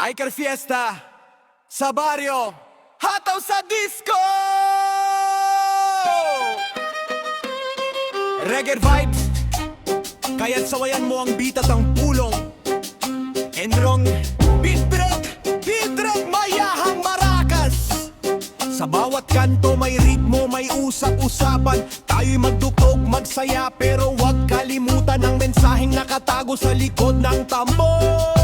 Biker fiesta sa baryo, hataw sa disco! Reggae vibes, kaya't sawayan mo ang beat at ang pulong. Enrong, beat break, mayahang marakas. Sa bawat kanto may ritmo, may usap-usapan. Tayo'y magdugtog, magsaya, pero huwag kalimutan ang mensaheng nakatago sa likod ng tambor.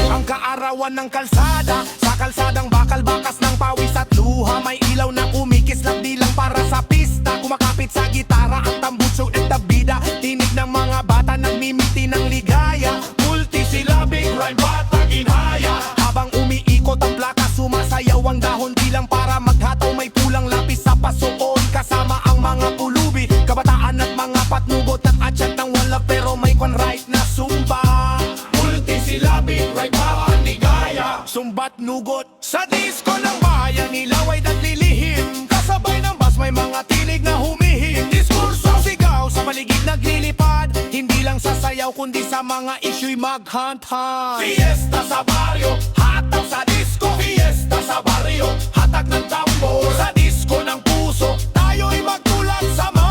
Ang kaarawan ng kalsada, sa kalsadang bakal-bakas ng pawis at luha. May ilaw na kumikislap di lang para sa pista. Kumakapit sa gitara ang tambutso at tabida. Tinig ng mga bata nagmimiti ng ligaya. Multisyllabic rhyme batang inhaya. Habang umiikot ang plaka, sumasayaw ang dahon. Di lang para maghataw, may pulang lapis sa pasuon. Kasama ang mga pulubi, kabataan at mga patnugot. At atyat ng wala pero may right na sumba. Multisyllabic rhyme batang ligaya. Sumbat nugot sa disco ng bayan, nilaway at lilihim. Kasabay ng bas may mga tinig na humihim. Diskurso sigaw sa paligid naglilipad. Hindi lang sa sayaw kundi sa mga issue'y maghunt-hunt. Fiesta sa baryo, hataw sa disco. Fiesta sa baryo, hatag ng tambor. Sa disco ng puso, tayo'y magtulad sama.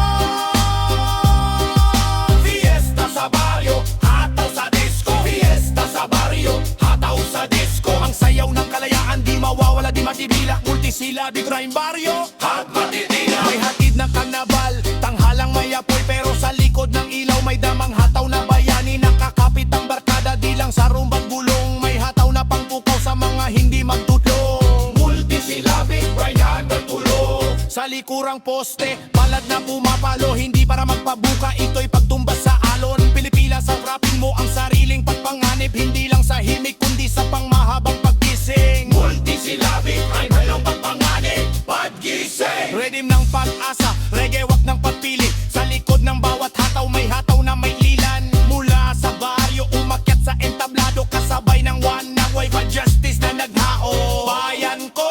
Fiesta sa baryo, hataw sa disco. Fiesta sa baryo, hataw sa disco. Ang sayaw ng kalayaan di mawawala, di matibila. Multisyllabic rhyme baryo at matitila. May hatid ng karnabal, tanghalang may apoy. Pero sa likod ng ilaw may damang hataw na bayani. Nakakapit ang barkada di lang sa rumbang gulong. May hataw na pangpukaw sa mga hindi magtutong. Multisyllabic rhyme hanggang tulong. Sa likurang poste, palad na pumapalo. Hindi para magpabuka, ito'y pagtumbas sa alon. Pilipila sa rapping mo ang sariling pagpanganib. Hindi lang sa himig kundi sa pangmahabang paggising. Multisyllabic rhyme ng pagpanganib, paggising. Redim ng pag-asa, reggae wag ng pagpili. Sa likod ng bawat hataw may hataw na may lilan. Mula sa baryo umakyat sa entablado, kasabay ng one na wave of justice na naghao. Bayan ko,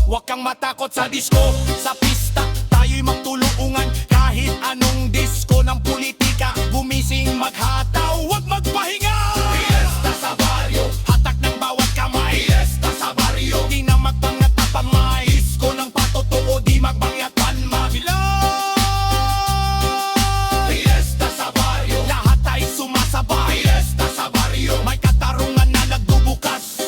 wag kang matakot sa disco. Sa pista, tayo'y magtulungan. Kahit anong disco ng politika, gumising maghataw, wag magpahinga. Fiesta sa baryo, hatak ng bawat kamay. Fiesta sa baryo, di na magbangat na pamay. Disco ng patotoo, di magbangat panma. Fiesta sa baryo, lahat ay sumasabay. Fiesta sa baryo, may katarungan na nagbubukas.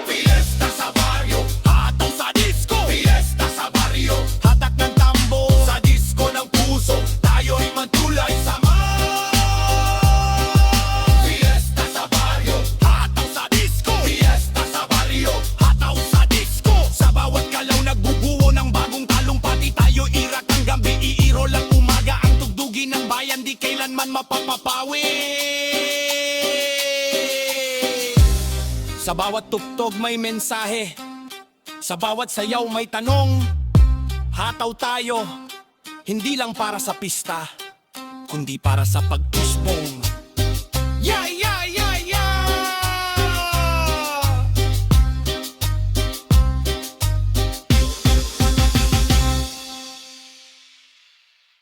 Fiesta sa baryo, hataw sa disco. Fiesta sa baryo, hatak ng tambo. Sa disco ng puso, tayo'y magtulay sama. Fiesta sa baryo, hataw sa disco. Fiesta sa baryo, hataw sa disco. Sa bawat kalaw nagbubuo ng bagong talumpati. Tayo irak ang gabi, iiro lang umaga. Ang tugtugin ng bayan di kailanman mapapapawi. Sa bawat tugtog may mensahe, sa bawat sayaw may tanong. Hataw tayo, hindi lang para sa pista, kundi para sa pag-usbong.